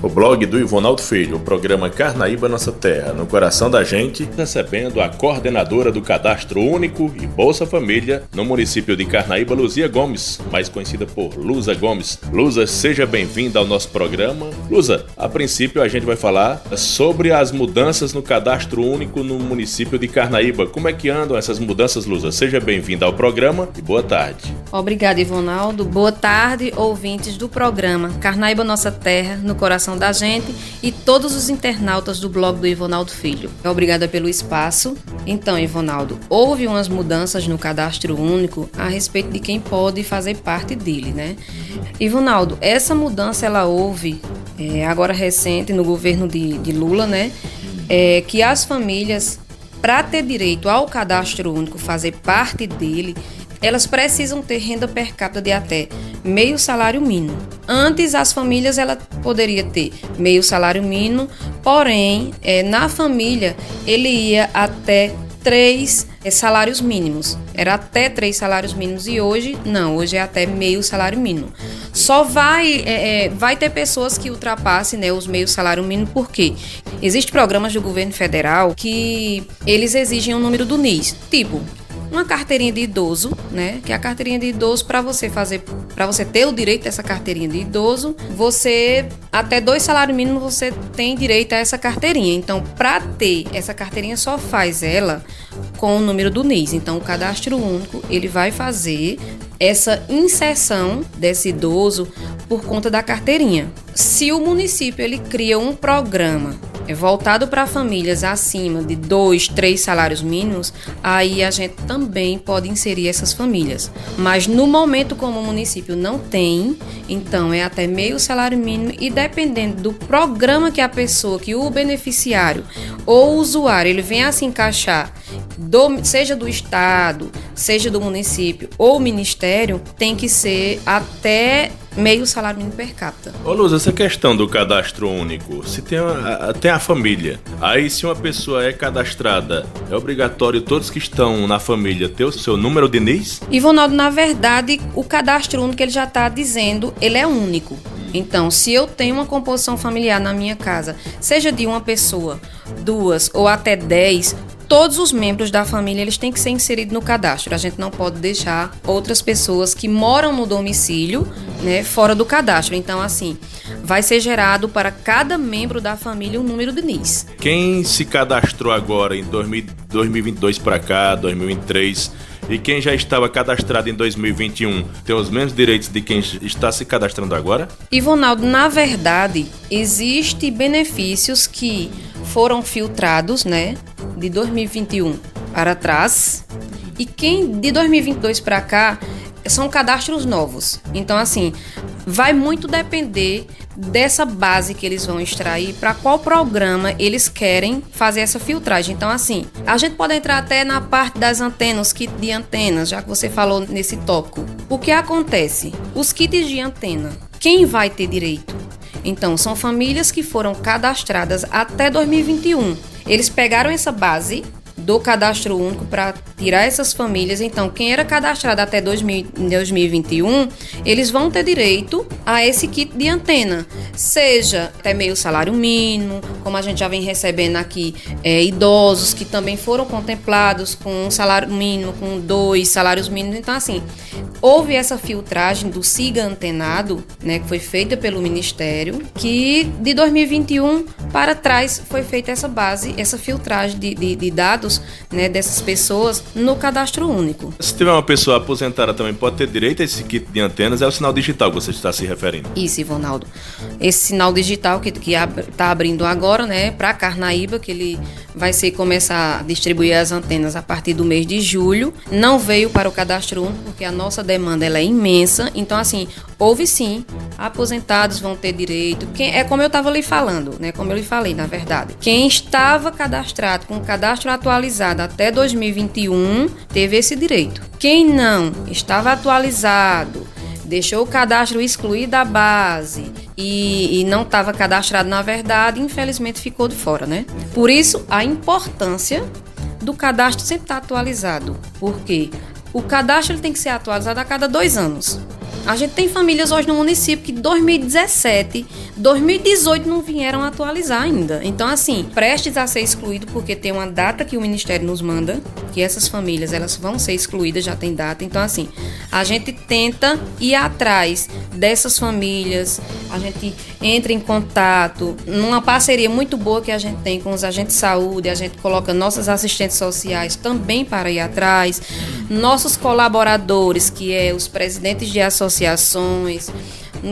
o blog do Ivonaldo Filho, o programa Carnaíba Nossa Terra, no coração da gente, recebendo a coordenadora do Cadastro Único e Bolsa Família no município de Carnaíba, Luzia Gomes, mais conhecida por Luza Gomes. Luza, seja bem-vinda ao nosso programa. Luza, a princípio a gente vai falar sobre as mudanças no Cadastro Único no município de Carnaíba. Como é que andam essas mudanças, Luza? Seja bem-vinda ao programa e boa tarde. Obrigada, Ivonaldo. Boa tarde, ouvintes do programa Carnaíba Nossa Terra, no coração da gente, e todos os internautas do blog do Ivonaldo Filho. Obrigada pelo espaço. Então, Ivonaldo, houve umas mudanças no Cadastro Único a respeito de quem pode fazer parte dele, né? Ivonaldo, essa mudança ela houve agora recente no governo de Lula, né? Que as famílias, para ter direito ao Cadastro Único, fazer parte dele, elas precisam ter renda per capita de até meio salário mínimo. Antes, as famílias ela poderia ter meio salário mínimo, porém, na família, ele ia até 3 salários mínimos. Era até 3 salários mínimos e hoje, não, hoje é até meio salário mínimo. Só vai ter pessoas que ultrapassem, né, os meio salário mínimo, porque existem programas do governo federal que eles exigem um número do NIS, tipo uma carteirinha de idoso, né? Que a carteirinha de idoso, para você ter o direito dessa carteirinha de idoso, você, até 2 salários mínimos, você tem direito a essa carteirinha. Então, para ter essa carteirinha, só faz ela com o número do NIS. Então, o Cadastro Único, ele vai fazer essa inserção desse idoso por conta da carteirinha. Se o município ele cria um programa voltado para famílias acima de 2, 3 salários mínimos, aí a gente também pode inserir essas famílias. Mas no momento, como o município não tem, então é até meio salário mínimo, e dependendo do programa que a pessoa, que o beneficiário ou o usuário, ele venha a se encaixar, seja do estado, seja do município ou ministério, tem que ser até meio salário mínimo per capita. Ô Luz, essa questão do cadastro único, se tem a família, aí se uma pessoa é cadastrada, é obrigatório todos que estão na família ter o seu número de NIS? Ivonaldo, na verdade, o cadastro único, ele já está dizendo, ele é único. Então, se eu tenho uma composição familiar na minha casa, seja de uma pessoa, 2 ou até 10, todos os membros da família eles têm que ser inseridos no cadastro. A gente não pode deixar outras pessoas que moram no domicílio, né, fora do cadastro. Então, assim, vai ser gerado para cada membro da família um número de NIS. Quem se cadastrou agora em 2022 para cá, 2023, e quem já estava cadastrado em 2021 tem os mesmos direitos de quem está se cadastrando agora? Ivonaldo, na verdade, existem benefícios que foram filtrados, né, de 2021 para trás, e quem de 2022 para cá são cadastros novos. Então, assim, vai muito depender dessa base que eles vão extrair, para qual programa eles querem fazer essa filtragem. Então, assim, a gente pode entrar até na parte das antenas, kit de antenas, já que você falou nesse tópico. O que acontece? Os kits de antena, quem vai ter direito? Então, são famílias que foram cadastradas até 2021. Eles pegaram essa base do cadastro único para tirar essas famílias. Então, quem era cadastrado até 2021, eles vão ter direito a esse kit de antena, seja até meio salário mínimo, como a gente já vem recebendo aqui, idosos que também foram contemplados com um salário mínimo, com 2 salários mínimos. Então, assim, houve essa filtragem do SIGA antenado, né, que foi feita pelo Ministério, que de 2021 para trás foi feita essa base, essa filtragem de dados, né, dessas pessoas no cadastro único. Se tiver uma pessoa aposentada também pode ter direito a esse kit de antenas, é o sinal digital que você está se referindo? Isso, Ivonaldo. Esse sinal digital que está abrindo agora, né, para Carnaíba, que ele vai começar a distribuir as antenas a partir do mês de julho. Não veio para o cadastro único porque a nossa demanda ela é imensa. Então, assim, houve sim, aposentados vão ter direito. Como eu estava lhe falando, né, como eu lhe falei, na verdade. Quem estava cadastrado com o cadastro atualizado até 2021 teve esse direito. Quem não estava atualizado, deixou o cadastro excluído da base e não estava cadastrado na verdade, infelizmente ficou de fora, né? Por isso, a importância do cadastro sempre estar atualizado. Porque o cadastro ele tem que ser atualizado a cada 2 anos. A gente tem famílias hoje no município que 2017, 2018 não vieram atualizar ainda. Então, assim, prestes a ser excluído, porque tem uma data que o Ministério nos manda, que essas famílias elas vão ser excluídas, já tem data. Então, assim, a gente tenta ir atrás dessas famílias, a gente entra em contato, numa parceria muito boa que a gente tem com os agentes de saúde, a gente coloca nossas assistentes sociais também para ir atrás, nossos colaboradores, que é os presidentes de associações,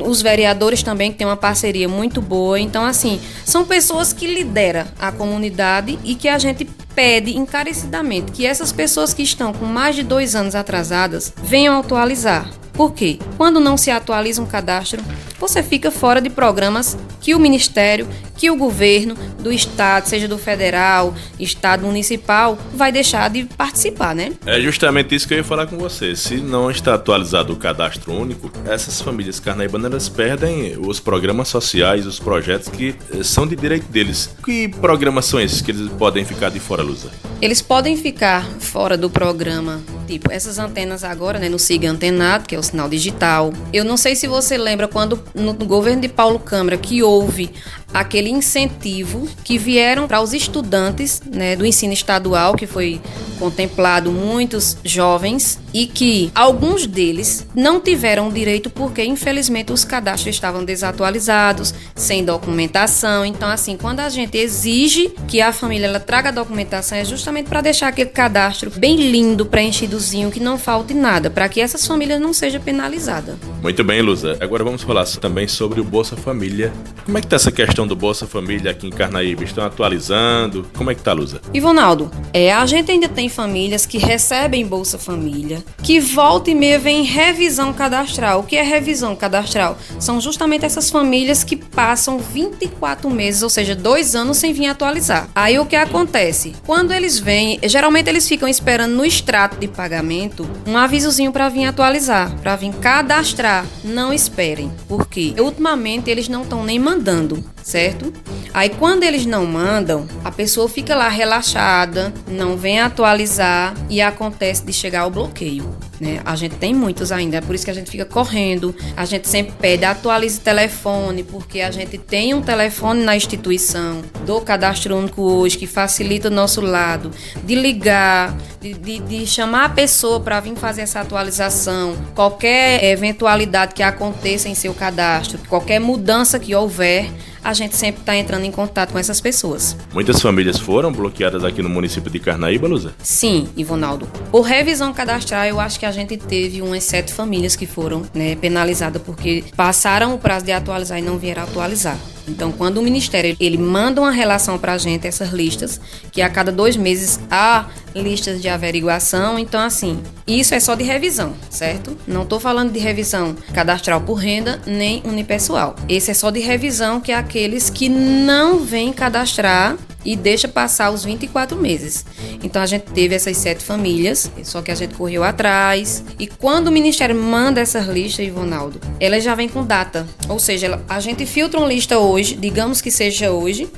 os vereadores também, que tem uma parceria muito boa. Então, assim, são pessoas que lideram a comunidade e que a gente pede encarecidamente que essas pessoas que estão com mais de 2 anos atrasadas venham atualizar. Por quê? Quando não se atualiza um cadastro, você fica fora de programas que o Ministério, que o governo do Estado, seja do federal, Estado, municipal, vai deixar de participar, né? É justamente isso que eu ia falar com você. Se não está atualizado o cadastro único, essas famílias carnaibanas perdem os programas sociais, os projetos que são de direito deles. Que programas são esses que eles podem ficar de fora, Luza? Eles podem ficar fora do programa, tipo, essas antenas agora, né, no Siga Antenado, que é o sinal digital. Eu não sei se você lembra quando no governo de Paulo Câmara que houve aquele incentivo que vieram para os estudantes, né, do ensino estadual, que foi contemplado muitos jovens e que alguns deles não tiveram direito porque infelizmente os cadastros estavam desatualizados, sem documentação. Então, assim, quando a gente exige que a família ela traga a documentação, é justamente para deixar aquele cadastro bem lindo, preenchidozinho, que não falte nada, para que essas famílias não sejam penalizadas. Muito bem, Luza. Agora vamos falar também sobre o Bolsa Família. Como é que está essa questão do Bolsa Família aqui em Carnaíba? Estão atualizando? Como é que tá, Luza? Ivonaldo, a gente ainda tem famílias que recebem Bolsa Família, que volta e meia vem revisão cadastral. O que é revisão cadastral? São justamente essas famílias que passam 24 meses, ou seja, 2 anos sem vir atualizar. Aí o que acontece? Quando eles vêm, geralmente eles ficam esperando no extrato de pagamento um avisozinho para vir atualizar, para vir cadastrar. Não esperem, porque ultimamente eles não estão nem mandando, certo? Aí quando eles não mandam, a pessoa fica lá relaxada, não vem atualizar e acontece de chegar ao bloqueio, né? A gente tem muitos ainda, é por isso que a gente fica correndo, a gente sempre pede atualize o telefone, porque a gente tem um telefone na instituição do Cadastro Único hoje que facilita o nosso lado de ligar, de chamar a pessoa para vir fazer essa atualização, qualquer eventualidade que aconteça em seu cadastro, qualquer mudança que houver, a gente sempre está entrando em contato com essas pessoas. Muitas famílias foram bloqueadas aqui no município de Carnaíba, Luza? Sim, Ivonaldo. Por revisão cadastral, eu acho que a gente teve umas 7 famílias que foram, né, penalizadas porque passaram o prazo de atualizar e não vieram atualizar. Então, quando o Ministério ele manda uma relação para a gente, essas listas, que a cada 2 meses há listas de averiguação, então assim, isso é só de revisão, certo? Não estou falando de revisão cadastral por renda, nem unipessoal. Esse é só de revisão, que é aqueles que não vêm cadastrar e deixa passar os 24 meses. Então a gente teve essas 7 famílias, só que a gente correu atrás. E quando o Ministério manda essas listas, Ivonaldo, elas já vêm com data. Ou seja, a gente filtra uma lista hoje, digamos que seja hoje,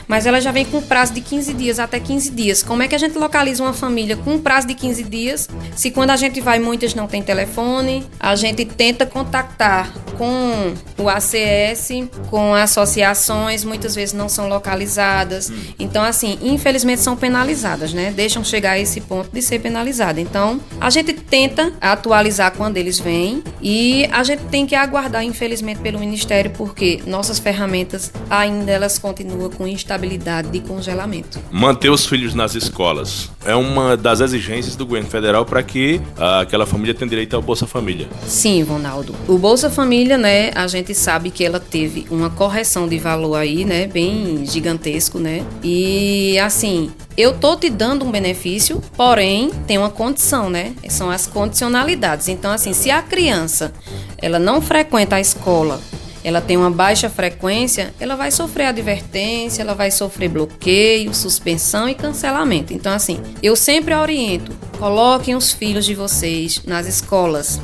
mas ela já vem com prazo de 15 dias até 15 dias. Como é que a gente localiza uma família com prazo de 15 dias? Se quando a gente vai, muitas não tem telefone, a gente tenta contactar com o ACS, com associações, muitas vezes não são localizadas. Então, assim, infelizmente são penalizadas, né? Deixam chegar a esse ponto de ser penalizada. Então, a gente tenta atualizar quando eles vêm e a gente tem que aguardar, infelizmente, pelo Ministério, porque nossas ferramentas ainda elas continuam com instabilidade de congelamento. Manter os filhos nas escolas é uma das exigências do governo federal para que aquela família tenha direito ao Bolsa Família. Sim, Ronaldo. O Bolsa Família, né, a gente sabe que ela teve uma correção de valor aí, né, bem gigantesco, né? E assim, eu tô te dando um benefício, porém tem uma condição, né? São as condicionalidades. Então, assim, se a criança ela não frequenta a escola, ela tem uma baixa frequência, ela vai sofrer advertência, ela vai sofrer bloqueio, suspensão e cancelamento. Então, assim, eu sempre oriento, coloquem os filhos de vocês nas escolas.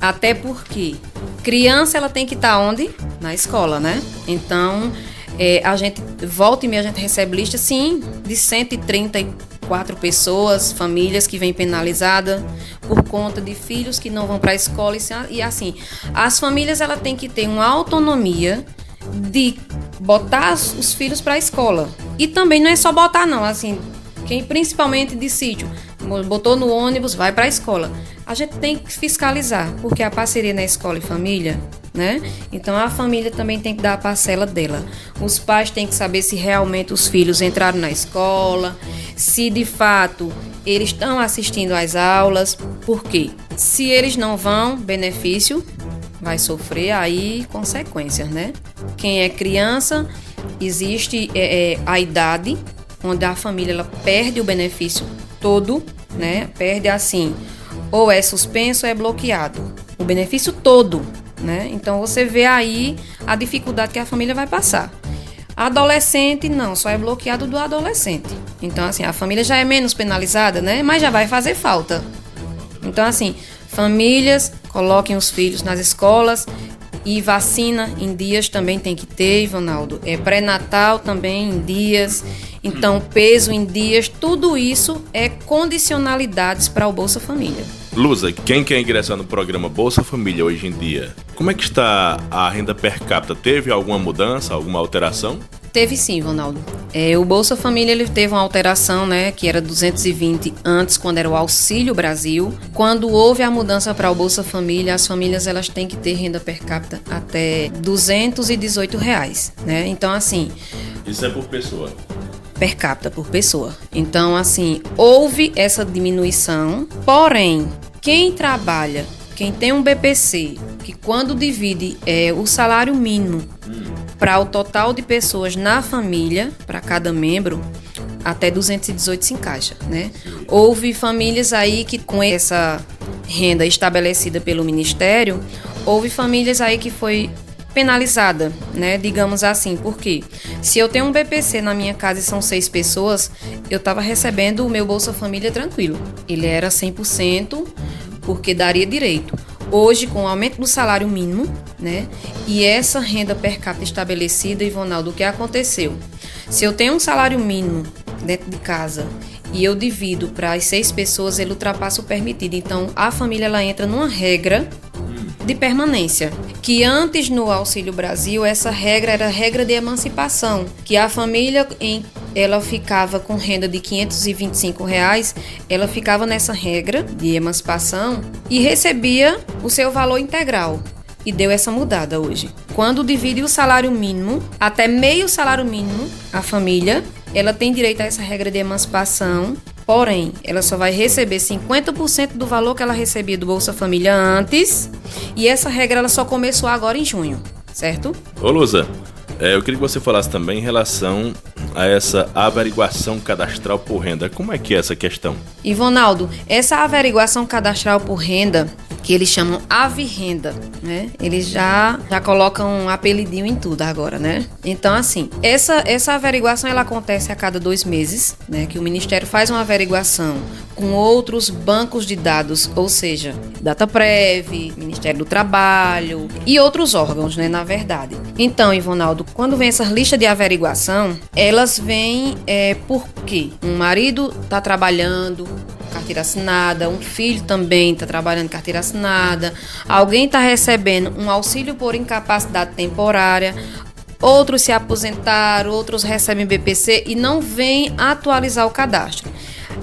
Até porque criança ela tem que estar onde? Na escola, né? Então, a gente volta e meia, a gente recebe lista, sim, de 130 4 pessoas, famílias que vêm penalizadas por conta de filhos que não vão para a escola. E assim, as famílias ela tem que ter uma autonomia de botar os filhos para a escola. E também não é só botar não, assim, quem principalmente de sítio, botou no ônibus, vai para a escola. A gente tem que fiscalizar, porque a parceria na escola e família, né? Então a família também tem que dar a parcela dela. Os pais têm que saber se realmente os filhos entraram na escola, se de fato eles estão assistindo às aulas, porque se eles não vão, benefício vai sofrer aí consequências, né? Quem é criança, existe a idade onde a família ela perde o benefício todo, né? Perde assim, ou é suspenso ou é bloqueado. O benefício todo, né? Então você vê aí a dificuldade que a família vai passar. Adolescente não, só é bloqueado do adolescente. Então assim, a família já é menos penalizada, né? Mas já vai fazer falta. Então assim, famílias coloquem os filhos nas escolas. E vacina em dias também tem que ter, Ivanaldo. Pré-natal também em dias. Então, peso em dias. Tudo isso é condicionalidades para o Bolsa Família. Luza, quem quer ingressar no programa Bolsa Família hoje em dia, como é que está a renda per capita? Teve alguma mudança, alguma alteração? Teve sim, Ronaldo. O Bolsa Família ele teve uma alteração, né, que era 220 antes, quando era o Auxílio Brasil. Quando houve a mudança para o Bolsa Família, as famílias elas têm que ter renda per capita até R$218, né? Então, assim... Isso é por pessoa? Per capita, por pessoa. Então, assim, houve essa diminuição, porém, quem trabalha, quem tem um BPC, que quando divide o salário mínimo para o total de pessoas na família, para cada membro, até 218 se encaixa, né? Houve famílias aí que com essa renda estabelecida pelo Ministério, houve famílias aí que foi penalizada, né? Digamos assim, porque se eu tenho um BPC na minha casa e são 6 pessoas, eu estava recebendo o meu Bolsa Família tranquilo. Ele era 100%, porque daria direito. Hoje, com o aumento do salário mínimo, né? E essa renda per capita estabelecida, Ivonaldo, o que aconteceu? Se eu tenho um salário mínimo dentro de casa e eu divido para as 6 pessoas, ele ultrapassa o permitido. Então, a família ela entra numa regra de permanência, que antes no Auxílio Brasil, essa regra era a regra de emancipação, que a família ela ficava com renda de R$525, ela ficava nessa regra de emancipação e recebia o seu valor integral. E deu essa mudada hoje. Quando divide o salário mínimo, até meio salário mínimo, a família, ela tem direito a essa regra de emancipação, porém, ela só vai receber 50% do valor que ela recebia do Bolsa Família antes, e essa regra ela só começou agora em junho, certo? Ô Luza, eu queria que você falasse também em relação a essa averiguação cadastral por renda. Como é que é essa questão? Ivonaldo, essa averiguação cadastral por renda, que eles chamam Avirrenda, né? Eles já colocam um apelidinho em tudo agora, né? Então, assim, essa averiguação ela acontece a cada 2 meses, né? Que o Ministério faz uma averiguação com outros bancos de dados, ou seja, Dataprev, Ministério do Trabalho e outros órgãos, né? Na verdade. Então, Ivonaldo, quando vem essa lista de averiguação, elas vêm porque um marido está trabalhando, carteira assinada, um filho também está trabalhando carteira assinada, alguém está recebendo um auxílio por incapacidade temporária, outros se aposentaram, outros recebem BPC e não vêm atualizar o cadastro.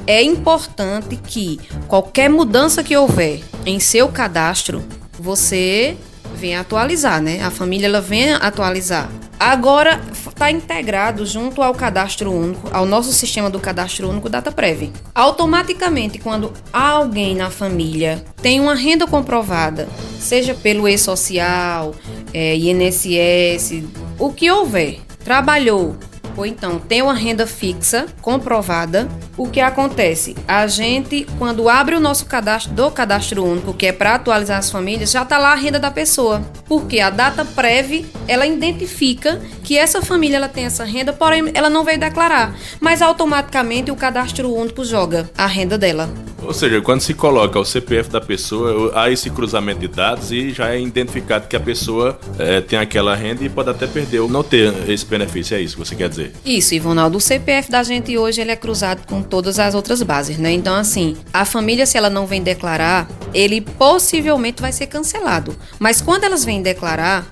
É importante que qualquer mudança que houver em seu cadastro, você venha atualizar, né? A família ela venha atualizar. Agora está integrado junto ao cadastro único, ao nosso sistema do cadastro único Dataprev. Automaticamente, quando alguém na família tem uma renda comprovada, seja pelo E-Social, INSS, o que houver, trabalhou, ou então tem uma renda fixa comprovada, o que acontece? A gente, quando abre o nosso cadastro do cadastro único, que é para atualizar as famílias, já está lá a renda da pessoa. Porque a Dataprev, ela identifica que essa família ela tem essa renda, porém ela não veio declarar. Mas automaticamente o cadastro único joga a renda dela. Ou seja, quando se coloca o CPF da pessoa, há esse cruzamento de dados e já é identificado que a pessoa tem aquela renda e pode até perder ou não ter esse benefício. É isso que você quer dizer? fazer. Isso, Ivonaldo, o CPF da gente hoje ele é cruzado com todas as outras bases, né? Então, assim, a família, se ela não vem declarar, ele possivelmente vai ser cancelado. Mas quando elas vêm declarar,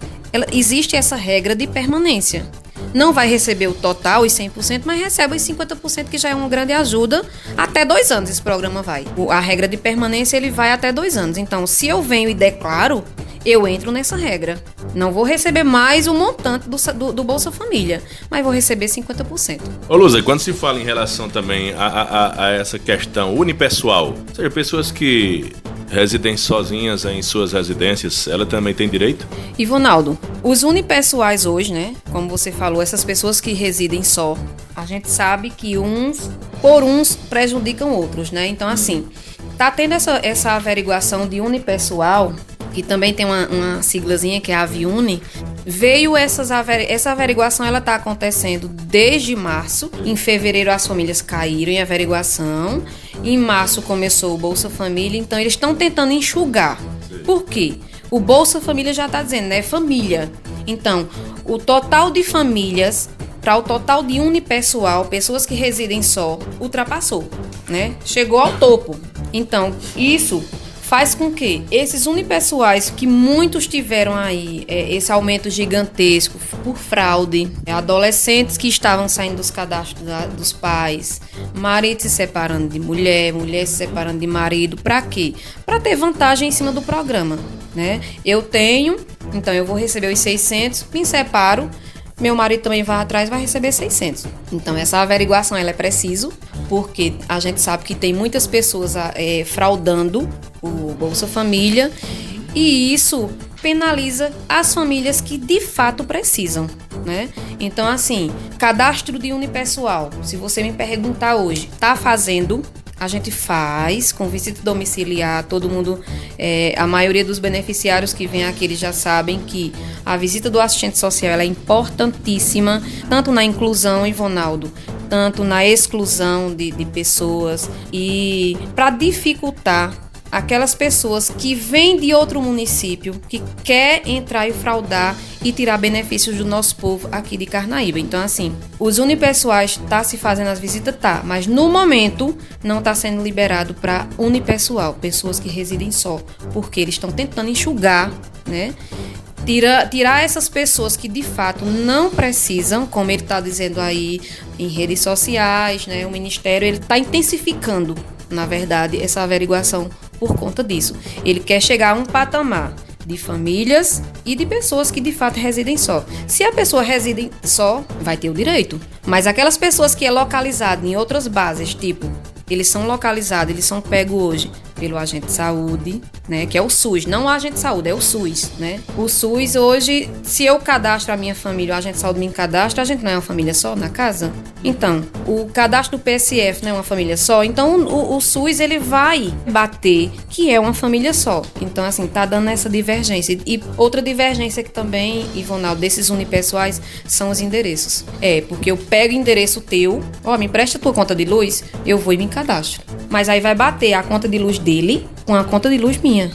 existe essa regra de permanência. Não vai receber o total, os 100%, mas recebe os 50%, que já é uma grande ajuda. Até 2 anos esse programa vai. A regra de permanência, ele vai até 2 anos. Então, se eu venho e declaro, eu entro nessa regra. Não vou receber mais o montante do Bolsa Família, mas vou receber 50%. Ô Luza, quando se fala em relação também a essa questão unipessoal, ou seja, pessoas que residem sozinhas em suas residências, ela também tem direito? Ivonaldo, os unipessoais hoje, né, como você falou, essas pessoas que residem só, a gente sabe que uns prejudicam outros, né? Então, assim, tá tendo essa averiguação de unipessoal, que também tem uma siglazinha que é a Aviune. Veio essa averiguação, ela está acontecendo desde março. Em fevereiro as famílias caíram em averiguação. Em março começou o Bolsa Família, então eles estão tentando enxugar. Por quê? O Bolsa Família já está dizendo, né? Família. Então, o total de famílias para o total de unipessoal, pessoas que residem só, ultrapassou, né? Chegou ao topo. Então, isso faz com que esses unipessoais, que muitos tiveram aí esse aumento gigantesco por fraude, adolescentes que estavam saindo dos cadastros dos pais, marido se separando de mulher se separando de marido, para quê? Para ter vantagem em cima do programa, né? Eu tenho, então eu vou receber os 600, me separo, meu marido também vai atrás, vai receber 600. Então, essa averiguação ela é preciso, porque a gente sabe que tem muitas pessoas fraudando o Bolsa Família, e isso penaliza as famílias que de fato precisam, né? Então, assim, cadastro de unipessoal, se você me perguntar hoje, tá fazendo? A gente faz com visita domiciliar, todo mundo, a maioria dos beneficiários que vem aqui, eles já sabem que a visita do assistente social ela é importantíssima, tanto na inclusão, Ivonaldo, tanto na exclusão de pessoas, e para dificultar aquelas pessoas que vêm de outro município, que quer entrar e fraudar e tirar benefícios do nosso povo aqui de Carnaíba. Então, assim, os unipessoais tá se fazendo as visitas, tá, mas no momento não está sendo liberado para unipessoal, pessoas que residem só, porque eles estão tentando enxugar, né? Tirar essas pessoas que de fato não precisam, como ele está dizendo aí em redes sociais, né? O Ministério ele está intensificando, na verdade, essa averiguação por conta disso. Ele quer chegar a um patamar de famílias e de pessoas que de fato residem só. Se a pessoa reside só, vai ter o direito. Mas aquelas pessoas que é localizado em outras bases, tipo, eles são localizados, eles são pegos hoje pelo agente de saúde, né, que é o SUS, não o agente de saúde, é o SUS, né? O SUS hoje, se eu cadastro a minha família, o agente de saúde me cadastra, a gente não é uma família só na casa? Então, o cadastro do PSF não é uma família só, então o SUS ele vai bater que é uma família só. Então, assim, tá dando essa divergência. E outra divergência que também, Ivonaldo, desses unipessoais, são os endereços. Porque eu pego o endereço teu, me presta a tua conta de luz, eu vou e me cadastro. Mas aí vai bater a conta de luz dele com a conta de luz minha.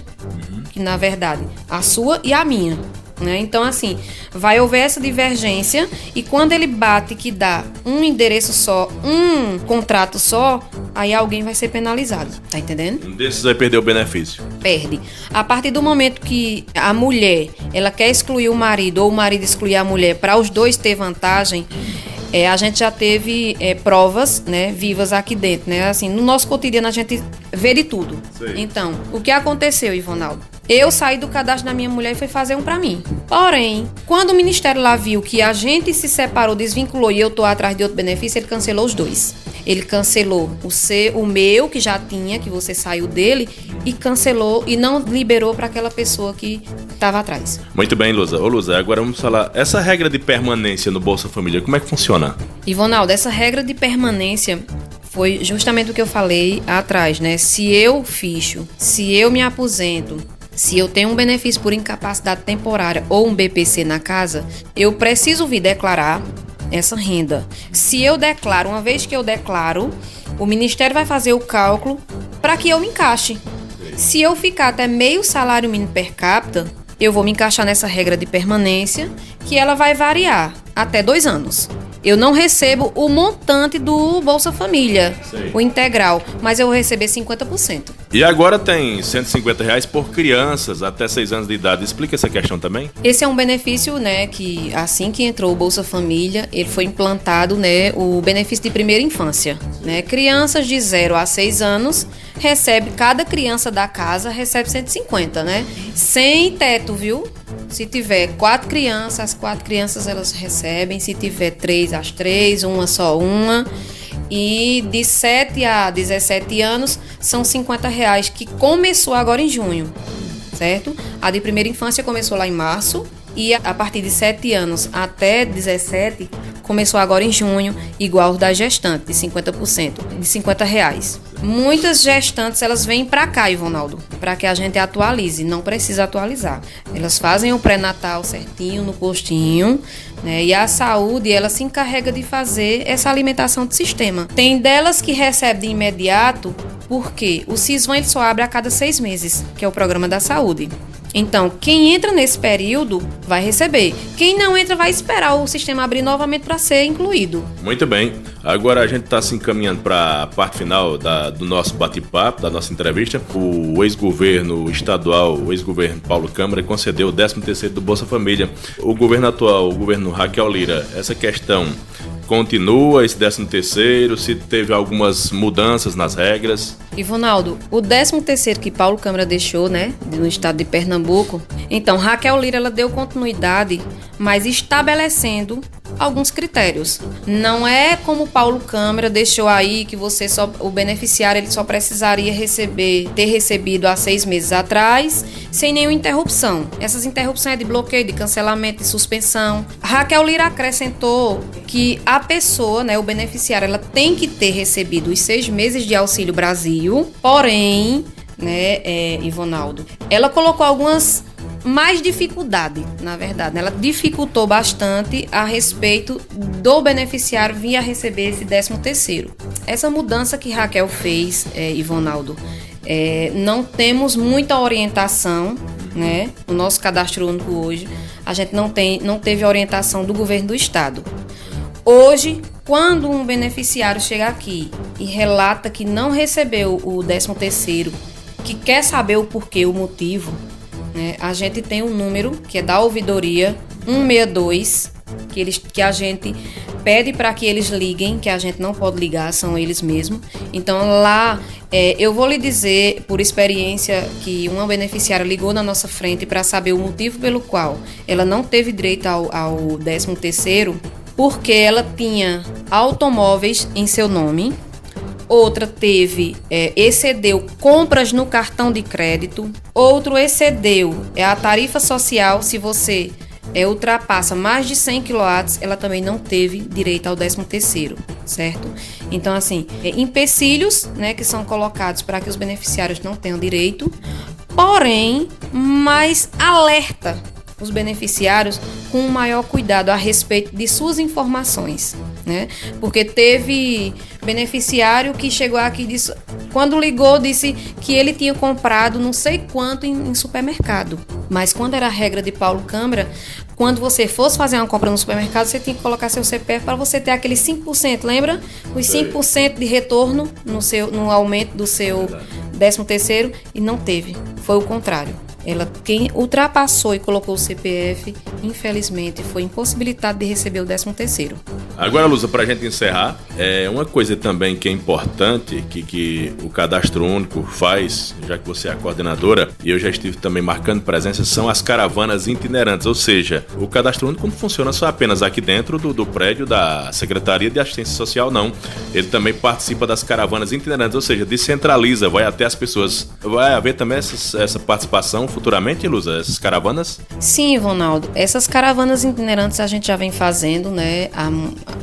Que, na verdade, a sua e a minha. Né? Então, assim, vai haver essa divergência, e quando ele bate que dá um endereço só, um contrato só, aí alguém vai ser penalizado, tá entendendo? Um desses vai perder o benefício. Perde. A partir do momento que a mulher, ela quer excluir o marido, ou o marido excluir a mulher, para os dois ter vantagem, a gente já teve provas, né, vivas aqui dentro, né? Assim, no nosso cotidiano a gente vê de tudo. Sei. Então, o que aconteceu, Ivonaldo? Eu saí do cadastro da minha mulher e fui fazer um pra mim. Porém, quando o Ministério lá viu que a gente se separou, desvinculou e eu tô atrás de outro benefício, ele cancelou os dois. Ele cancelou o meu, que já tinha, que você saiu dele, e cancelou e não liberou para aquela pessoa que estava atrás. Muito bem, Luza. Ô, Luza, agora vamos falar, essa regra de permanência no Bolsa Família, como é que funciona? Ivonaldo, essa regra de permanência foi justamente o que eu falei atrás, né? Se eu ficho, se eu me aposento, se eu tenho um benefício por incapacidade temporária ou um BPC na casa, eu preciso vir declarar essa renda. Se eu declaro, uma vez que eu declaro, o Ministério vai fazer o cálculo para que eu me encaixe. Se eu ficar até meio salário mínimo per capita, eu vou me encaixar nessa regra de permanência, que ela vai variar até 2 anos. Eu não recebo o montante do Bolsa Família, Sei. o integral, mas eu vou receber 50%. E agora tem R$150 por crianças até 6 anos de idade. Explica essa questão também. Esse é um benefício, né, que assim que entrou o Bolsa Família, ele foi implantado, né, o benefício de primeira infância, né? Crianças de 0 a 6 anos recebe, cada criança da casa recebe 150, né? Sem teto, viu? Se tiver 4 crianças, as 4 crianças elas recebem. Se tiver 3, as 3, uma só uma. E de 7 a 17 anos são R$50, que começou agora em junho, certo? A de primeira infância começou lá em março. E a partir de 7 anos até 17, começou agora em junho, igual da gestante, de 50%, de R$50. Muitas gestantes, elas vêm para cá, Ivonaldo, para que a gente atualize, não precisa atualizar. Elas fazem o pré-natal certinho, no postinho, né? E a saúde, ela se encarrega de fazer essa alimentação de sistema. Tem delas que recebem de imediato, porque o Sisvan ele só abre a cada 6 meses, que é o programa da saúde. Então, quem entra nesse período vai receber. Quem não entra vai esperar o sistema abrir novamente para ser incluído. Muito bem. Agora a gente está se encaminhando para a parte final do nosso bate-papo, da nossa entrevista. O ex-governo estadual, o ex-governo Paulo Câmara, concedeu o 13º do Bolsa Família. O governo atual, o governo Raquel Lira, essa questão continua, esse 13º, se teve algumas mudanças nas regras? Ivonaldo, o 13º que Paulo Câmara deixou, né, no estado de Pernambuco, então Raquel Lira ela deu continuidade, mas estabelecendo alguns critérios. Não é como Paulo Câmara deixou aí que o beneficiário ele só precisaria ter recebido há 6 meses atrás, sem nenhuma interrupção. Essas interrupções é de bloqueio, de cancelamento, de suspensão. Raquel Lira acrescentou que a pessoa, né, o beneficiário, ela tem que ter recebido os 6 meses de Auxílio Brasil, porém, né, Ivonaldo, ela colocou algumas mais dificuldade, na verdade. Ela dificultou bastante a respeito do beneficiário vir a receber esse 13º. Essa mudança que Raquel fez, Ivonaldo, não temos muita orientação, né? No nosso cadastro único hoje, a gente não teve orientação do governo do estado. Hoje, quando um beneficiário chega aqui e relata que não recebeu o 13º, que quer saber o porquê, o motivo, né, a gente tem um número que é da ouvidoria 162, que a gente pede para que eles liguem, que a gente não pode ligar, são eles mesmos. Então lá, eu vou lhe dizer por experiência que uma beneficiária ligou na nossa frente para saber o motivo pelo qual ela não teve direito ao 13º, porque ela tinha automóveis em seu nome. Outra excedeu compras no cartão de crédito. Outro excedeu a tarifa social. Se você ultrapassa mais de 100 kW, ela também não teve direito ao 13º, certo? Então, assim, empecilhos, né, que são colocados para que os beneficiários não tenham direito, porém, mais alerta os beneficiários com um maior cuidado a respeito de suas informações, né? Porque teve beneficiário que chegou aqui e disse, quando ligou, disse que ele tinha comprado não sei quanto em supermercado. Mas quando era a regra de Paulo Câmara, quando você fosse fazer uma compra no supermercado, você tinha que colocar seu CPF para você ter aquele 5%, lembra? Os 5% de retorno no aumento do seu 13º, e não teve. Foi o contrário. Quem ultrapassou e colocou o CPF, infelizmente, foi impossibilitado de receber o 13º. Agora, Luza, para a gente encerrar, uma coisa também que é importante, que o Cadastro Único faz, já que você é a coordenadora, e eu já estive também marcando presença, são as caravanas itinerantes, ou seja, o Cadastro Único não funciona só apenas aqui dentro do prédio da Secretaria de Assistência Social, não. Ele também participa das caravanas itinerantes, ou seja, descentraliza, vai até as pessoas. Vai haver também essa participação futuramente, Luza, essas caravanas? Sim, Ronaldo. Essas caravanas itinerantes a gente já vem fazendo, né,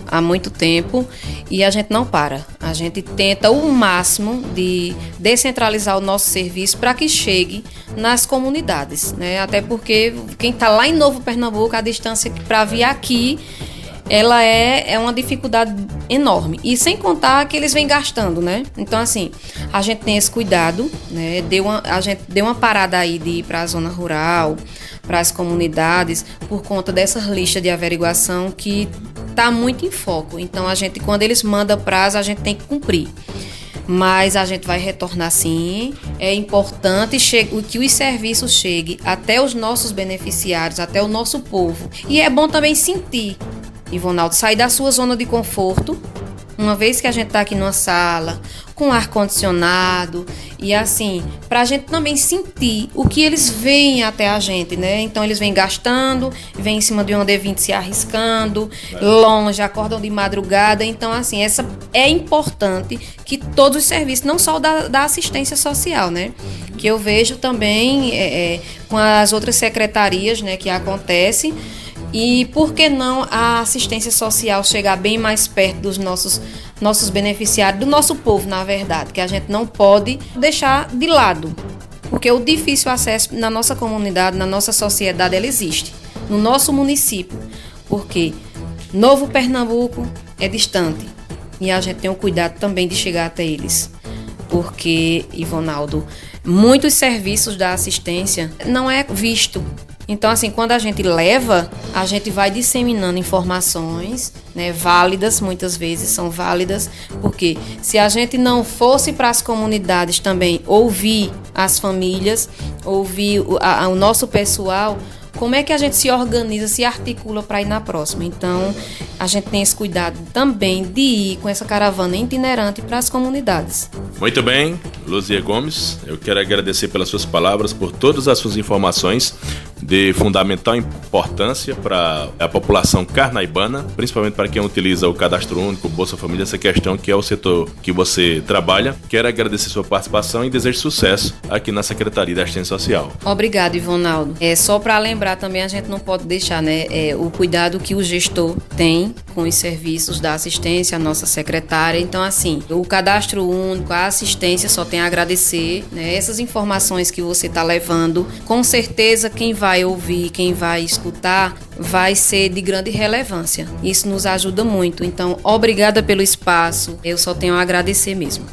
há muito tempo, e a gente não para. A gente tenta o máximo de descentralizar o nosso serviço para que chegue nas comunidades, né? Até porque quem está lá em Novo Pernambuco, a distância para vir aqui, ela é uma dificuldade enorme. E sem contar que eles vêm gastando, né? Então, assim, a gente tem esse cuidado, né? A gente deu uma parada aí de ir para a zona rural, para as comunidades, por conta dessas listas de averiguação que está muito em foco. Então, quando eles mandam prazo, a gente tem que cumprir. Mas a gente vai retornar sim. É importante que os serviços cheguem até os nossos beneficiários, até o nosso povo. E é bom também sentir, Ivonaldo, sair da sua zona de conforto. Uma vez que a gente está aqui numa sala, com ar-condicionado, e assim, para a gente também sentir o que eles veem até a gente, né? Então, eles vêm gastando, vêm em cima de uma D20 se arriscando, longe, acordam de madrugada. Então, assim, é importante que todos os serviços, não só da assistência social, né? Que eu vejo também com as outras secretarias, né, que acontece. E por que não a assistência social chegar bem mais perto dos nossos beneficiários, do nosso povo, na verdade, que a gente não pode deixar de lado. Porque o difícil acesso na nossa comunidade, na nossa sociedade, ela existe. No nosso município. Porque Novo Pernambuco é distante. E a gente tem o cuidado também de chegar até eles. Porque, Ivonaldo, muitos serviços da assistência não é visto. Então, assim, quando a gente leva, a gente vai disseminando informações, né, válidas, muitas vezes são válidas, porque se a gente não fosse para as comunidades também ouvir as famílias, ouvir o nosso pessoal, como é que a gente se organiza, se articula para ir na próxima? Então, a gente tem esse cuidado também de ir com essa caravana itinerante para as comunidades. Muito bem, Luzia Gomes, eu quero agradecer pelas suas palavras, por todas as suas informações de fundamental importância para a população carnaibana, principalmente para quem utiliza o Cadastro Único, Bolsa Família, essa questão que é o setor que você trabalha. Quero agradecer sua participação e desejo sucesso aqui na Secretaria da Assistência Social. Obrigado, Ivonaldo. Só para lembrar também, a gente não pode deixar, né, o cuidado que o gestor tem com os serviços da assistência, a nossa secretária. Então, assim, o Cadastro Único, a assistência só tem a agradecer, né, essas informações que você está levando. Com certeza, quem vai ouvir, quem vai escutar, vai ser de grande relevância. Isso nos ajuda muito. Então, obrigada pelo espaço. Eu só tenho a agradecer mesmo.